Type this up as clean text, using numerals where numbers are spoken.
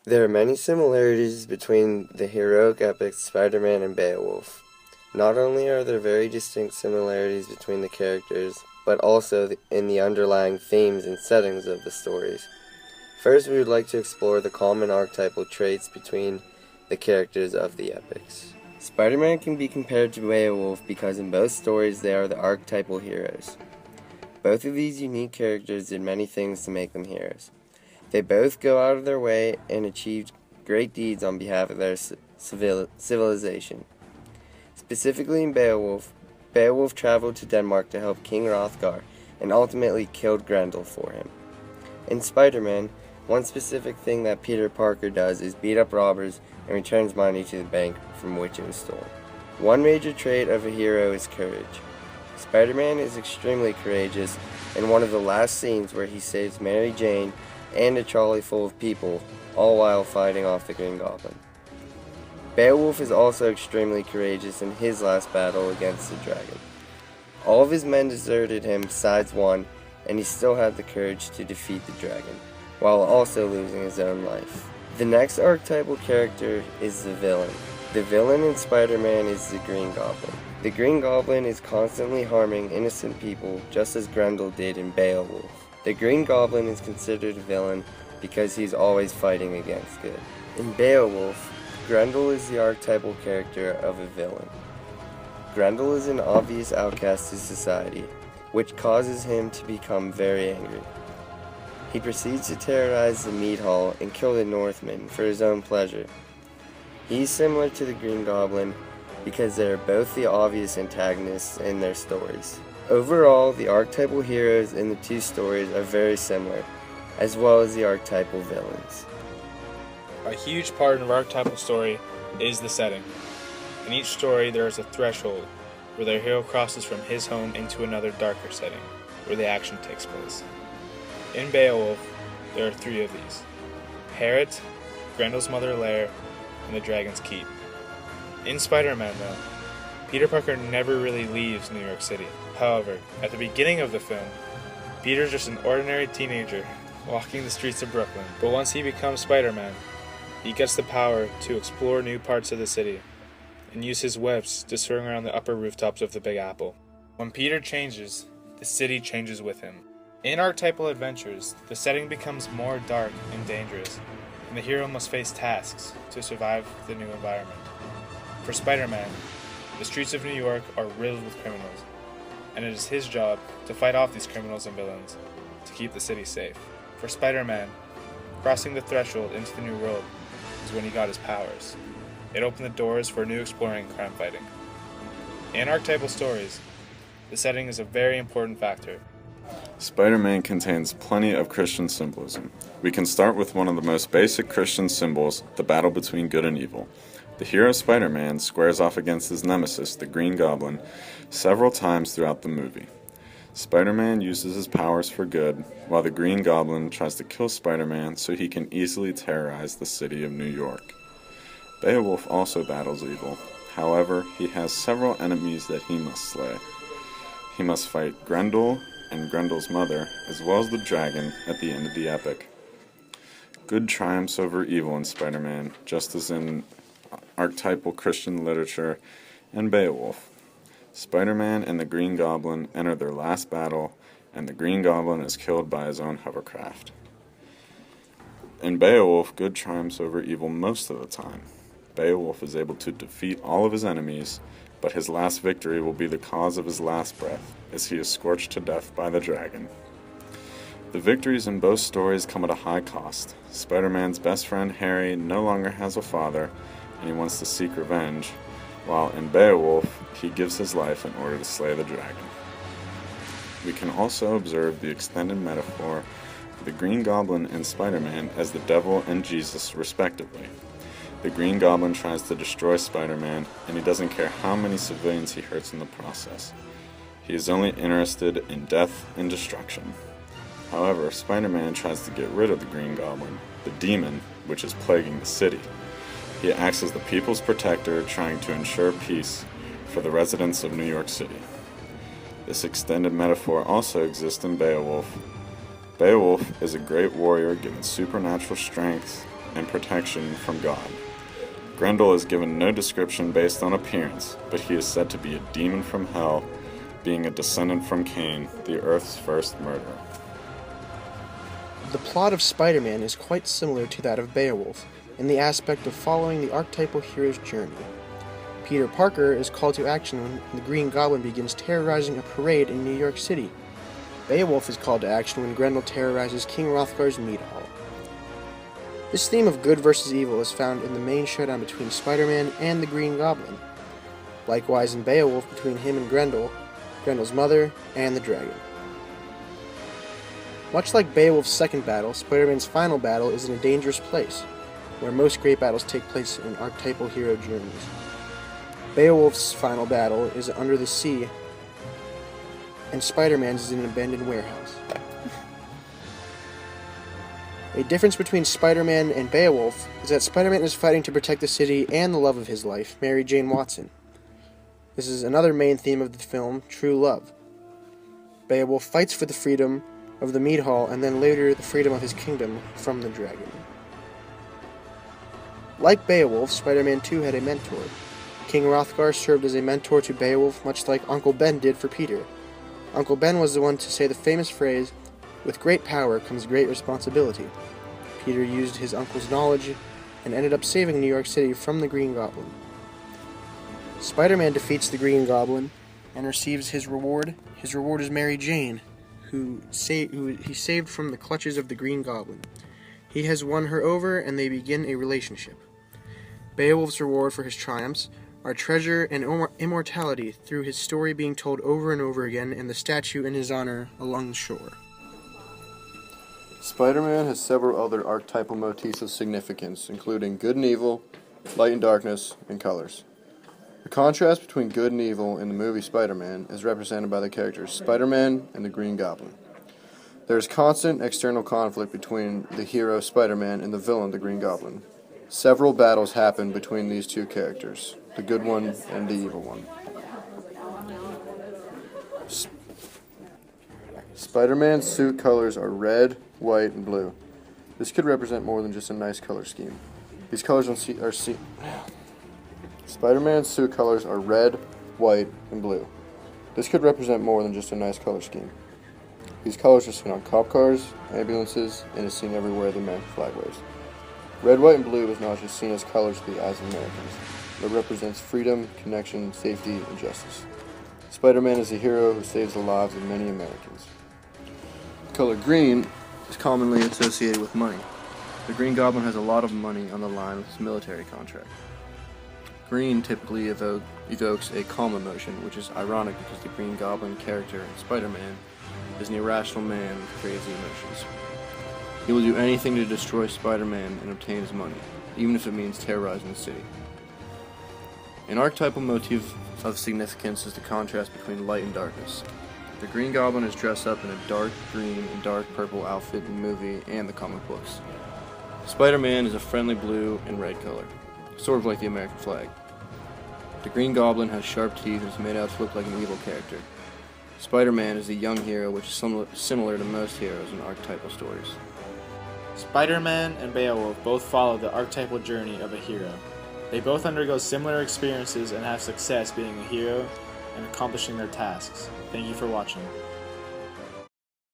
There are many similarities between the heroic epics Spider-Man and Beowulf. Not only are there very distinct similarities between the characters, but also in the underlying themes and settings of the stories. First, we would like to explore the common archetypal traits between the characters of the epics. Spider-Man can be compared to Beowulf because in both stories they are the archetypal heroes. Both of these unique characters did many things to make them heroes. They both go out of their way and achieved great deeds on behalf of their civilization. Specifically in Beowulf, Beowulf traveled to Denmark to help King Hrothgar and ultimately killed Grendel for him. In Spider-Man, one specific thing that Peter Parker does is beat up robbers and returns money to the bank from which it was stolen. One major trait of a hero is courage. Spider-Man is extremely courageous in one of the last scenes where he saves Mary Jane and a trolley full of people, all while fighting off the Green Goblin. Beowulf is also extremely courageous in his last battle against the dragon. All of his men deserted him besides one, and he still had the courage to defeat the dragon, while also losing his own life. The next archetypal character is the villain. The villain in Spider-Man is the Green Goblin. The Green Goblin is constantly harming innocent people, just as Grendel did in Beowulf. The Green Goblin is considered a villain because he's always fighting against good. In Beowulf, Grendel is the archetypal character of a villain. Grendel is an obvious outcast to society, which causes him to become very angry. He proceeds to terrorize the mead hall and kill the Northmen for his own pleasure. He's similar to the Green Goblin because they are both the obvious antagonists in their stories. Overall, the archetypal heroes in the two stories are very similar, as well as the archetypal villains. A huge part of an archetypal story is the setting. In each story there is a threshold where the hero crosses from his home into another darker setting, where the action takes place. In Beowulf, there are three of these: Harrod, Grendel's mother Lair, and the Dragon's Keep. In Spider-Man, though, Peter Parker never really leaves New York City. However, at the beginning of the film, Peter's just an ordinary teenager walking the streets of Brooklyn. But once he becomes Spider-Man, he gets the power to explore new parts of the city and use his webs to swing around the upper rooftops of the Big Apple. When Peter changes, the city changes with him. In archetypal adventures, the setting becomes more dark and dangerous, and the hero must face tasks to survive the new environment. For Spider-Man, the streets of New York are riddled with criminals, and it is his job to fight off these criminals and villains to keep the city safe. For Spider-Man, crossing the threshold into the new world is when he got his powers. It opened the doors for new exploring and crime fighting. In archetypal stories, the setting is a very important factor. Spider-Man contains plenty of Christian symbolism. We can start with one of the most basic Christian symbols, the battle between good and evil. The hero Spider-Man squares off against his nemesis, the Green Goblin, several times throughout the movie. Spider-Man uses his powers for good, while the Green Goblin tries to kill Spider-Man so he can easily terrorize the city of New York. Beowulf also battles evil. However, he has several enemies that he must slay. He must fight Grendel and Grendel's mother, as well as the dragon at the end of the epic. Good triumphs over evil in Spider-Man, just as in archetypal Christian literature and Beowulf. Spider-Man and the Green Goblin enter their last battle, and the Green Goblin is killed by his own hovercraft. In Beowulf, good triumphs over evil most of the time. Beowulf is able to defeat all of his enemies, but his last victory will be the cause of his last breath, as he is scorched to death by the dragon. The victories in both stories come at a high cost. Spider-Man's best friend Harry no longer has a father, and he wants to seek revenge, while in Beowulf, he gives his life in order to slay the dragon. We can also observe the extended metaphor for the Green Goblin and Spider-Man as the devil and Jesus, respectively. The Green Goblin tries to destroy Spider-Man, and he doesn't care how many civilians he hurts in the process. He is only interested in death and destruction. However, Spider-Man tries to get rid of the Green Goblin, the demon which is plaguing the city. He acts as the people's protector, trying to ensure peace for the residents of New York City. This extended metaphor also exists in Beowulf. Beowulf is a great warrior given supernatural strength and protection from God. Grendel is given no description based on appearance, but he is said to be a demon from hell, being a descendant from Cain, the Earth's first murderer. The plot of Spider-Man is quite similar to that of Beowulf, in the aspect of following the archetypal hero's journey. Peter Parker is called to action when the Green Goblin begins terrorizing a parade in New York City. Beowulf is called to action when Grendel terrorizes King Hrothgar's mead hall. This theme of good versus evil is found in the main showdown between Spider-Man and the Green Goblin. Likewise in Beowulf between him and Grendel, Grendel's mother, and the dragon. Much like Beowulf's second battle, Spider-Man's final battle is in a dangerous place, where most great battles take place in archetypal hero journeys. Beowulf's final battle is under the sea, and Spider-Man's is in an abandoned warehouse. A difference between Spider-Man and Beowulf is that Spider-Man is fighting to protect the city and the love of his life, Mary Jane Watson. This is another main theme of the film, true love. Beowulf fights for the freedom of the mead hall and then later the freedom of his kingdom from the dragon. Like Beowulf, Spider-Man 2 had a mentor. King Hrothgar served as a mentor to Beowulf, much like Uncle Ben did for Peter. Uncle Ben was the one to say the famous phrase, "With great power comes great responsibility." Peter used his uncle's knowledge and ended up saving New York City from the Green Goblin. Spider-Man defeats the Green Goblin and receives his reward. His reward is Mary Jane, who he saved from the clutches of the Green Goblin. He has won her over and they begin a relationship. Beowulf's reward for his triumphs are treasure and immortality through his story being told over and over again and the statue in his honor along the shore. Spider-Man has several other archetypal motifs of significance, including good and evil, light and darkness, and colors. The contrast between good and evil in the movie Spider-Man is represented by the characters Spider-Man and the Green Goblin. There is constant external conflict between the hero Spider-Man and the villain the Green Goblin. Several battles happen between these two characters, the good one and the evil one. Spider-Man's suit colors are red, white, and blue. This could represent more than just a nice color scheme. These colors are Spider-Man's suit colors are red, white, and blue. This could represent more than just a nice color scheme. These colors are seen on cop cars, ambulances, and is seen everywhere the American flag waves. Red, white, and blue is not just seen as colors to the eyes of Americans. It represents freedom, connection, safety, and justice. Spider-Man is a hero who saves the lives of many Americans. The color green is commonly associated with money. The Green Goblin has a lot of money on the line with his military contract. Green typically evokes a calm emotion, which is ironic because the Green Goblin character in Spider-Man is an irrational man with crazy emotions. He will do anything to destroy Spider-Man and obtain his money, even if it means terrorizing the city. An archetypal motif of significance is the contrast between light and darkness. The Green Goblin is dressed up in a dark green and dark purple outfit in the movie and the comic books. Spider-Man is a friendly blue and red color, sort of like the American flag. The Green Goblin has sharp teeth and is made out to look like an evil character. Spider-Man is a young hero, which is similar to most heroes in archetypal stories. Spider-Man and Beowulf both follow the archetypal journey of a hero. They both undergo similar experiences and have success being a hero and accomplishing their tasks. Thank you for watching.